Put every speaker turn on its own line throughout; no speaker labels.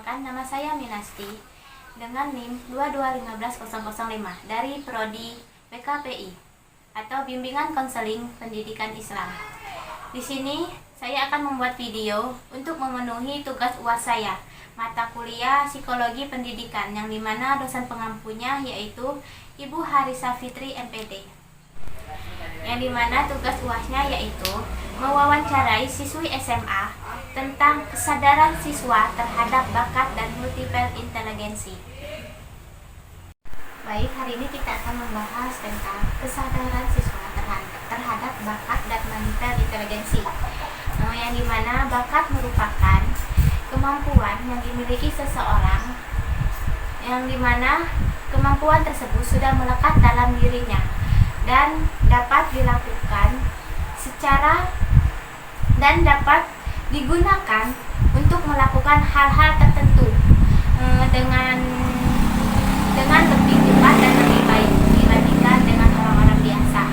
Perkenalkan, nama saya Minasti dengan NIM 2215005 dari Prodi PKPI atau Bimbingan Konseling Pendidikan Islam. Di sini saya akan membuat video untuk memenuhi tugas UAS saya, mata kuliah Psikologi Pendidikan, yang dimana dosen pengampunya yaitu Ibu Harisa Fitri MPD. Yang dimana tugas UASnya yaitu mewawancarai siswi SMA tentang kesadaran siswa terhadap bakat dan multiple inteligensi. Baik, hari ini kita akan membahas tentang kesadaran siswa terhadap bakat dan multiple inteligensi. Yang dimana bakat merupakan kemampuan yang dimiliki seseorang, yang dimana kemampuan tersebut sudah melekat dalam dirinya dan dapat dilakukan secara dan dapat digunakan untuk melakukan hal-hal tertentu dengan lebih cepat dan lebih baik dibandingkan dengan orang-orang biasa.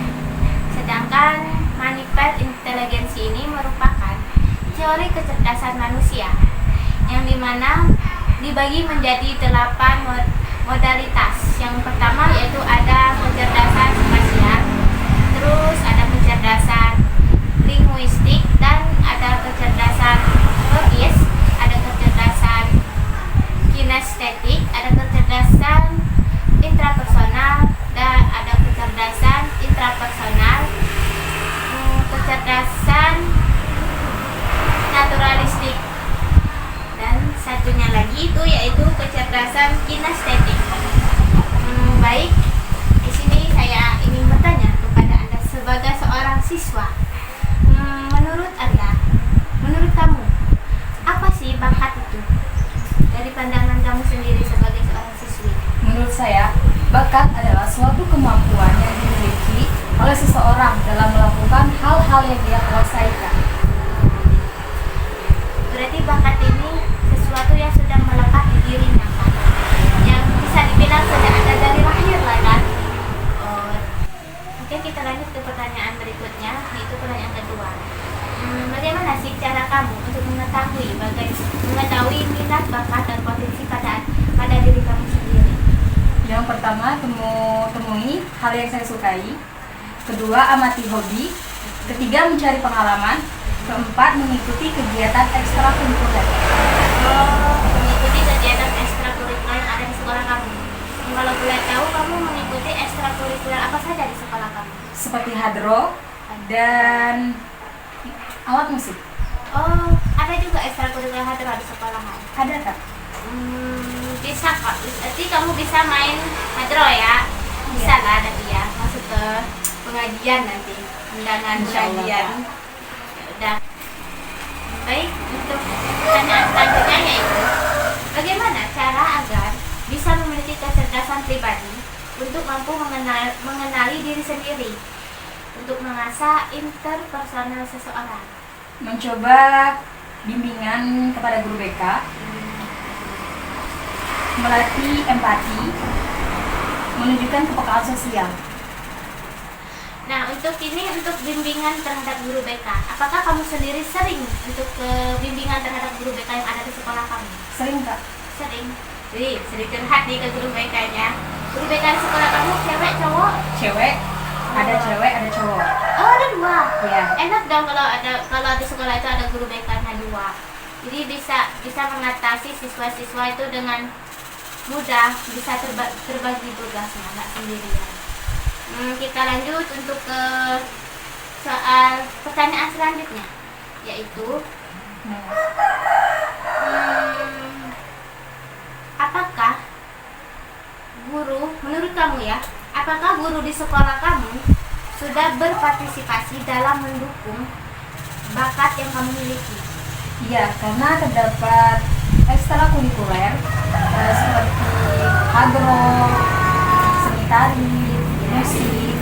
Sedangkan manifest inteligensi ini merupakan teori kecerdasan manusia yang dimana dibagi menjadi 8 modalitas. Yang pertama yaitu ada kecerdasan spasial, terus ada kecerdasan linguistik, dan ada kecerdasan logis, ada kecerdasan kinestetik, ada kecerdasan intrapersonal, dan ada kecerdasan intrapersonal, kecerdasan naturalistik, dan satunya lagi itu yaitu kecerdasan kinestetik. Baik, di sini saya ingin bertanya kepada Anda sebagai seorang siswa. Menurut kamu, apa sih bakat itu? Dari pandangan kamu sendiri sebagai seorang siswi.
Menurut saya, bakat adalah suatu kemampuan yang dimiliki oleh seseorang dalam melakukan hal-hal yang dia kuasai.
Berarti bakat ini sesuatu yang sudah melekat di dirinya, kan? Yang bisa dibilang sudah ada dari lahir lah, kan? Oke, kita lanjut ke pertanyaan berikutnya, yaitu pertanyaan kedua. Bagaimana sih cara kamu untuk mengetahui minat, bakat, dan potensi pada diri kamu sendiri?
Yang pertama, temui hal yang saya sukai. Kedua, amati hobi. Ketiga, mencari pengalaman. Keempat, mengikuti kegiatan ekstrakurikuler.
Mengikuti kegiatan ekstrakurikuler yang ada di sekolah kamu. Kalau boleh tahu, kamu mengikuti ekstrakurikuler apa saja di sekolah kamu?
Seperti hadro dan alat musik.
Oh, ada juga ekstrakurikuler hadro di sekolahan?
Ada, Kak?
Bisa kok. Berarti kamu bisa main hadro ya? Bisa lah nanti ya, masuk ke pengajian nanti, undangan pengajian. Udah. Baik, untuk pertanyaan selanjutnya yaitu bagaimana cara agar bisa memiliki kecerdasan pribadi untuk mampu mengenali diri sendiri, untuk mengasah interpersonal seseorang?
Mencoba bimbingan kepada guru BK, melatih empati, menunjukkan kepekaan sosial.
Nah, untuk bimbingan terhadap guru BK, apakah kamu sendiri sering untuk ke bimbingan terhadap guru BK yang ada di sekolah kamu?
Sering, Kak?
Sering. Jadi, sering curhat nih ke guru BK-nya. Guru BK di sekolah kamu cewek, cowok?
Cewek. Ada cewek, ada cowok.
Oh, ada dua.
Iya.
Enak dong kalau di sekolah itu ada guru BK-nya dua. Jadi bisa mengatasi siswa-siswa itu dengan mudah, bisa terbagi tugasnya, nggak sendirian. Kita lanjut untuk ke soal pertanyaan selanjutnya, yaitu apakah guru, menurut kamu ya, apakah guru di sekolah kamu sudah berpartisipasi dalam mendukung bakat yang kamu miliki?
Iya, karena terdapat ekstrakurikuler seperti agro, seni tari, musik,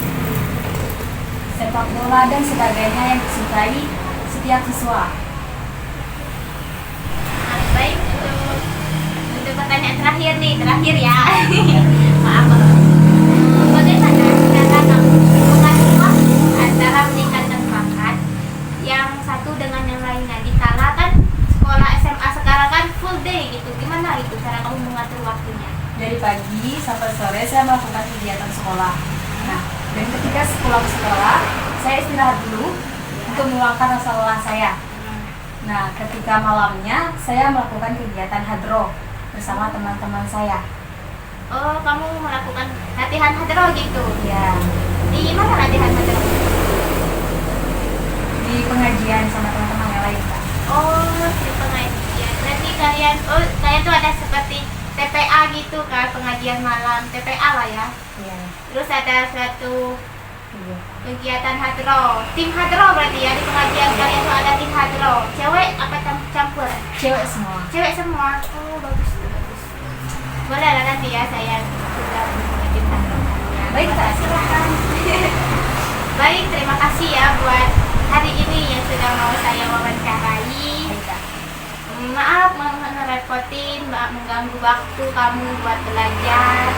sepak bola, dan sebagainya yang disukai setiap siswa.
Baik, untuk pertanyaan terakhir ya. Maaf. Bagaimana cara kamu mengatur waktu antara meningkatkan bakat yang satu dengan yang lainnya? Dikala kan sekolah SMA sekarang kan full day gitu, gimana gitu cara kamu mengatur waktunya?
Dari pagi sampai sore saya melakukan kegiatan sekolah. Nah, dan ketika pulang sekolah, saya istirahat dulu untuk meluangkan rasa lelah saya. Nah, ketika malamnya saya melakukan kegiatan hadroh bersama teman-teman saya.
Oh, kamu melakukan latihan hadroh gitu?
Ya,
Di mana latihan hadroh?
di pengajian sama teman-teman yang lain, Kak.
Oh, di pengajian. Berarti kalian tuh ada seperti TPA gitu kan, pengajian malam, TPA lah ya.
Iya.
Terus ada suatu
Iya.
kegiatan hadroh, tim hadroh berarti ya di pengajian kalian tuh ada tim hadroh. Cewek apa campur?
Cewek semua.
Cewek semua. Oh, bagus tuh, bagus. Boleh lah nanti ya saya juga tim hadroh.
Baik, Kak.
Silakan. Baik, terima kasih ya buat hari ini yang sudah mau saya wawancarai.
Baik, Kak.
Maaf ngerepotin, maaf mengganggu waktu kamu buat belajar.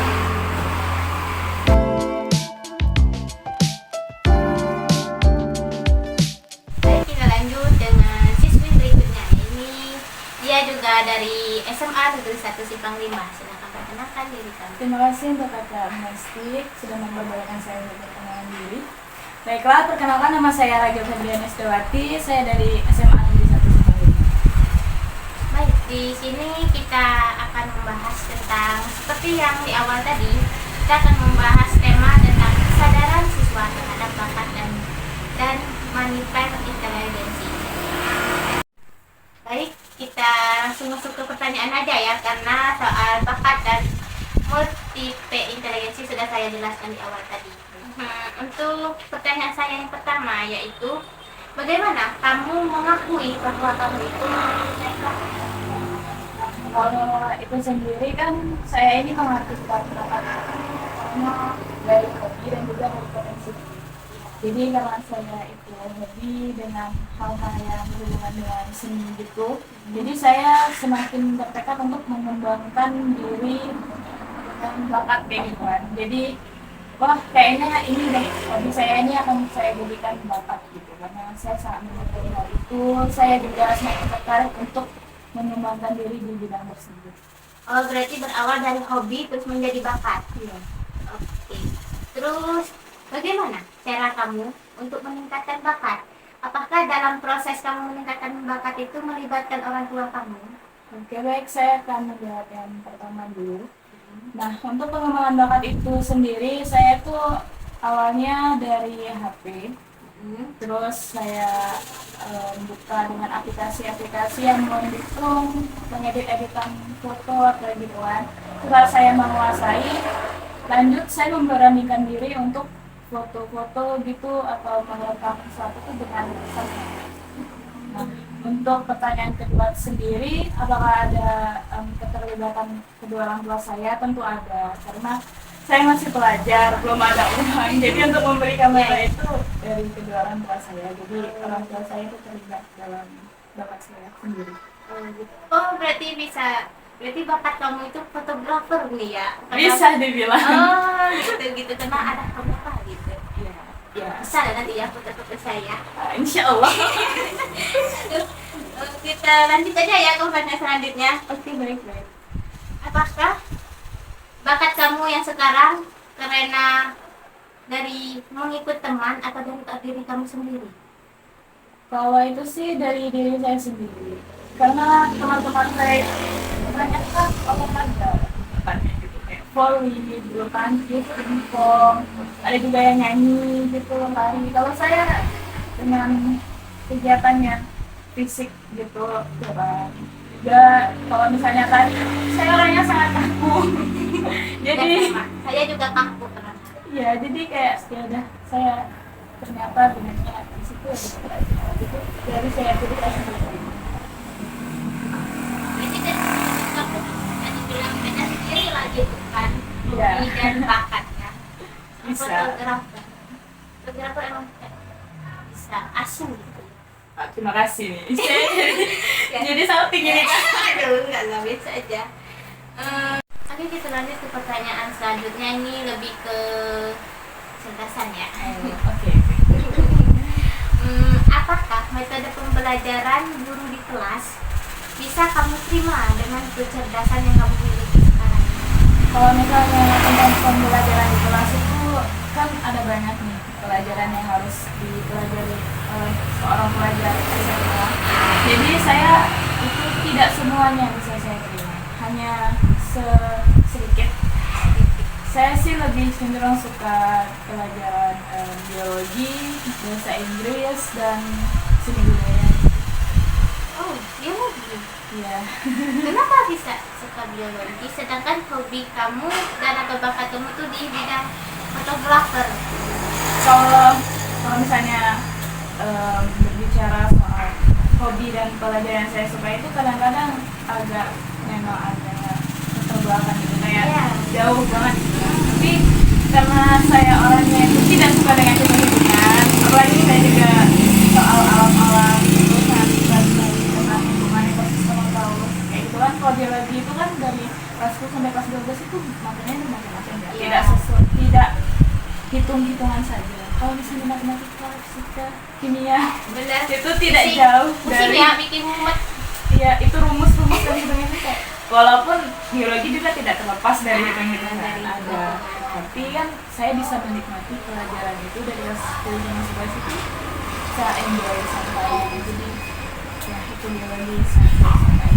Baik, kita lanjut dengan siswi berikutnya. Ini dia juga dari SMA Negeri 1 Simpang 5. Silakan perkenalkan diri kamu.
Terima kasih untuk Kak Mestik sudah memperbolehkan saya untuk berkenalan diri. Baiklah, perkenalkan nama saya Raja Febriana Estewati, saya dari SMA Negeri 1 Sukabumi.
Baik, di sini kita akan membahas tentang seperti yang di awal tadi, kita akan membahas tema tentang kesadaran siswa terhadap bakat dan manifest inteligensi. Baik, kita langsung masuk ke pertanyaan aja ya, karena soal bakat dan multiple inteligensi sudah saya jelaskan di awal tadi. Untuk pertanyaan saya yang pertama yaitu, bagaimana kamu mengakui bahwa kamu itu mempunyai bakat?
Kalau itu sendiri kan saya ini mengartikan bakat karena dari hobi dan juga dari potensi. Jadi karena saya itu hobi dengan hal-hal yang berhubungan dengan seni gitu, jadi saya semakin bertekad untuk mengembangkan diri dengan bakat kayak gitu kan. Jadi wah, kayaknya ini deh hobi saya ini akan saya jadikan bakat gitu, karena saya sangat menyukai hal itu. Saya juga semakin tertarik untuk mengembangkan diri di bidang tersebut.
Oh, berarti berawal dari hobi terus menjadi bakat.
Iya.
Oke. Terus bagaimana cara kamu untuk meningkatkan bakat? Apakah dalam proses kamu meningkatkan bakat itu melibatkan orang tua kamu?
Oke, baik, saya akan menjawab yang pertama dulu. Nah, untuk pengembangan bakat itu sendiri, saya tuh awalnya dari HP. Terus saya buka dengan aplikasi-aplikasi yang mendukung pengedit-editan foto atau gituan. Setelah saya menguasai, lanjut saya memberanikan diri untuk foto-foto gitu atau merekam sesuatu itu dengan kamera. Nah, untuk pertanyaan kedua sendiri, apakah ada keterlibatan kedua orang tua saya? Tentu ada, karena saya masih pelajar, belum ada uang. Jadi untuk membeli kamera itu dari kedua orang tua saya. Jadi orang tua saya itu terlibat dalam bakat saya sendiri.
Oh, berarti bakat kamu itu fotografer nih ya?
Bisa dibilang.
Oh, gitu karena ada kamera gitu.
Iya. Ya.
Bisa lah nanti ya foto-foto saya.
Insya Allah.
Kita lanjut aja ya ke pertanyaan selanjutnya.
Oke, baik.
Apakah bakat kamu yang sekarang karena dari mengikut teman atau dari diri kamu sendiri?
Kalau itu sih dari diri saya sendiri. Karena teman-teman saya kebanyakan olahraga, gitu kayak volley, bulu tangkis, pingpong, ada juga yang nyanyi gitu, lari. Kalau saya dengan kegiatannya fisik gitu, juga kalau misalnya tadi saya orangnya sangat kaku. Jadi
saya juga kaku kan.
ya, jadi kayak ya udah, saya ternyata dengannya di situ ya gitu. Dari saya jadi saya sendiri.
Jadi dari kamu tadi bilang beda sendiri lah gitu kan.
Iya.
Hobi dan bakatnya.
Bisa.
Fotografer emang bisa asing gitu.
Pak, terima kasih nih. Jadi salting ini kan.
Aduh, nggak bisa aja. Oke, kita lanjut ke pertanyaan selanjutnya. Ini lebih ke cerdasan ya.
Oke.
Apakah metode pembelajaran guru di kelas bisa kamu terima dengan kecerdasan yang
Kalau misalnya tentang pembelajaran di kelas itu kan ada banyak nih pelajaran yang harus dipelajari oleh seorang pelajar SMA. Jadi saya itu tidak semuanya bisa saya terima, hanya sedikit. Saya sih lebih cenderung suka pelajaran biologi, bahasa Inggris, dan seni budaya.
Oh, biologi.
Iya.
Kenapa bisa suka biologi sedangkan hobi kamu dan atau bakat kamu tuh di bidang fotografer?
Kalau misalnya berbicara soal hobi dan pelajaran yang saya suka itu kadang-kadang memang agak terbelakang gitu, kayak
Iya.
jauh banget gitu. Tapi karena saya orangnya itu tidak suka dengan hitung-hitungan, apalagi saya juga soal alam-alam itu sangat suka sekali tentang lingkungan ekosistem atau kayak gitu kan. Kalau biologi itu kan dari kelas 10 sampai kelas 12 itu materinya itu macam-macam ya.
Iya.
Tidak hitung-hitungan saja. Kalau misalnya matematika, fisika, kimia,
Benar.
itu tidak
Pusing.
jauh
Pusing
dari
ya, bikin mumet.
ya itu rumus-rumus dan hitung-hitung kayak walaupun biologi juga tidak terlepas dari hitung-hitungan
Dari
ada,
hitung-hitungan.
tapi kan saya bisa menikmati pelajaran itu dari kelas 10 sampai 11 itu bisa enjoy santai gitu. Jadi ya itu biologi santai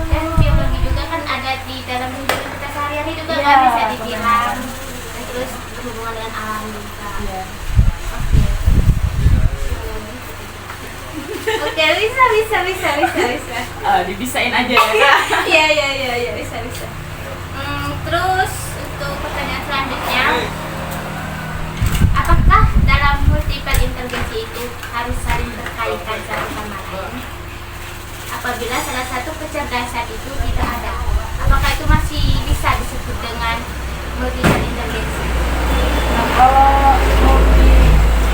Dan biologi juga kan ada di dalam kehidupan kita sehari-hari juga
Iya,
kan bisa dibilang.
benar.
Dan terus berhubungan dengan alam juga.
ya.
Oke. Oke, bisa.
Dibisain aja ya.
Iya, bisa. Terus untuk pertanyaan selanjutnya, apakah dalam multiple intelligensi itu harus saling berkaitan satu sama lain? Apabila salah satu kecerdasan itu tidak ada, apakah itu masih bisa disebut dengan multiple intelligensi?
Nah, kalau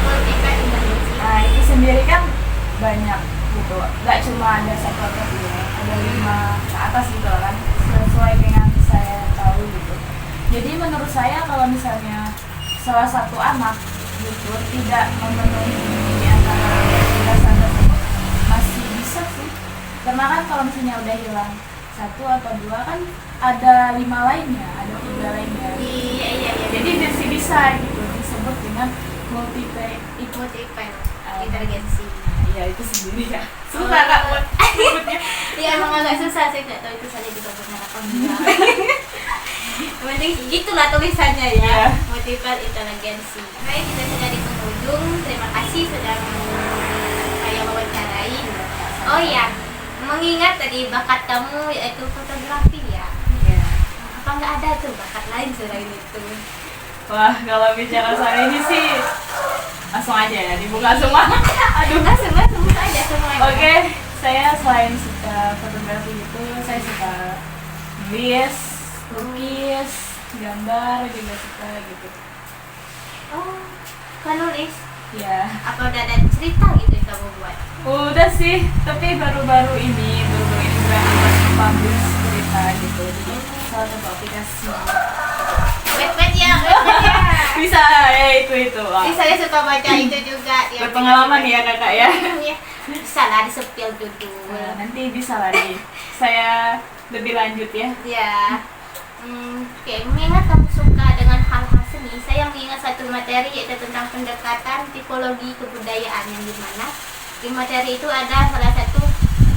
Multiple intelligensi.
nah itu sendiri kan banyak gitu, nggak cuma ada satu atau dua, ada 5 ke atas gitu kan, sesuai dengan saya tahu gitu. Jadi menurut saya kalau misalnya salah satu anak gitu tidak memenuhi antara kecerdasan tersebut masih bisa sih, karena kan kalau misalnya udah hilang satu atau dua kan ada 5 lainnya, ada 3 lainnya.
Iya.
Jadi masih bisa gitu disebut dengan multiple
Multiple intelligensi.
Iya itu sendiri ya. Susah kak buat sebutnya.
Iya emang agak susah sih, nggak tahu itu saja juga benar apa enggak. Mending gitulah tulisannya ya.
Iya.
Multiple intelligensi. Baik, kita sudah di penghujung. Terima kasih sudah saya wawancarai. Oh iya, mengingat tadi bakat kamu yaitu fotografi ya.
Iya.
Apa nggak ada tuh bakat lain selain itu?
Wah kalau bicara soal ini sih langsung aja ya dibuka semua. Aduh.
Langsung aja semuanya.
Oke, saya selain suka fotografi itu, saya suka nulis, lukis, gambar juga suka gitu.
Oh, kan nulis.
Ya,
Apa udah ada cerita gitu yang kamu buat?
udah sih, tapi baru-baru ini buat publish cerita gitu. Jadi salah satu aplikasi.
Wet ya.
Bisa ya itu. Wah.
Jadi saya suka baca itu juga. Yang
Berpengalaman ya kakak ya.
Iya. Bisa lah disepil judul.
Nah, nanti bisa lagi. Saya lebih lanjut ya.
Ya. Oke, mengingat kamu suka dengan hal-hal seni, saya mengingat satu materi yaitu tentang pendekatan tipologi kebudayaan yang dimana di materi itu ada salah satu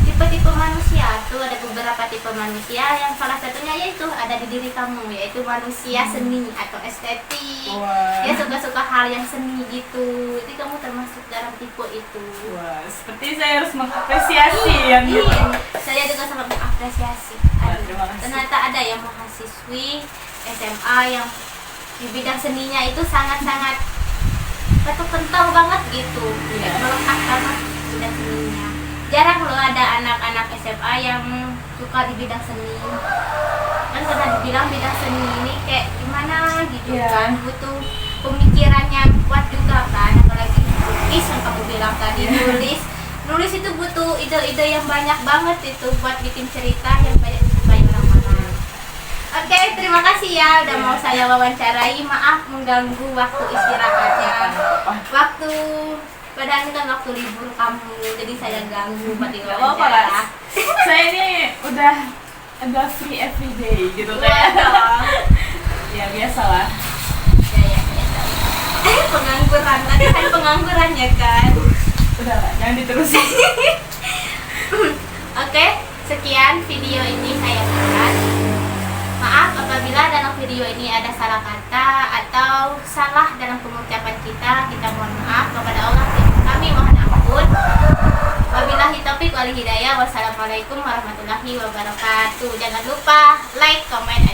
tipe-tipe manusia. Tuh ada beberapa tipe manusia yang salah satunya yaitu ada di diri kamu, yaitu manusia seni atau estetik.
Wah.
Ya suka-suka hal yang seni gitu. Jadi kamu termasuk dalam tipe itu.
Wah, seperti saya harus mengapresiasi yang gitu.
Iya, saya juga sangat mengapresiasi.
Wah, terima kasih.
Ternyata ada yang mahasiswi SMA yang di bidang seninya itu sangat-sangat ketuk kental banget gitu.
Iya.
Melekat banget bidang seninya. Jarang loh ada anak-anak SMA yang suka di bidang seni. Kan pernah dibilang bidang seni ini kayak gimana gitu
Iya.
kan, butuh pemikirannya kuat juga kan, apalagi lukis yang kamu bilang tadi. Nulis itu butuh ide-ide yang banyak banget itu buat bikin cerita yang banyak disukai orang-orang. Oke, terima kasih ya udah mau saya wawancarai. Maaf mengganggu waktu istirahatnya. Waktu padahal ini kan waktu libur kamu, jadi saya ganggu buat
Gak apa-apa lah.
diwawancara.
Saya ini udah agak free everyday gitu kayak.
Waduh.
Ya biasalah.
Ya, biasa. Pengangguran, tadi kan pengangguran ya kan.
Udah lah, jangan diterusin.
Oke, sekian video ini saya buat. Maaf apabila dalam video ini ada salah kata atau salah dalam pengucapan kita mohon maaf kepada Allah. Kami mohon ampun. Wabillahi taufiq wal hidayah. Wassalamualaikum warahmatullahi wabarakatuh. Jangan lupa like, comment,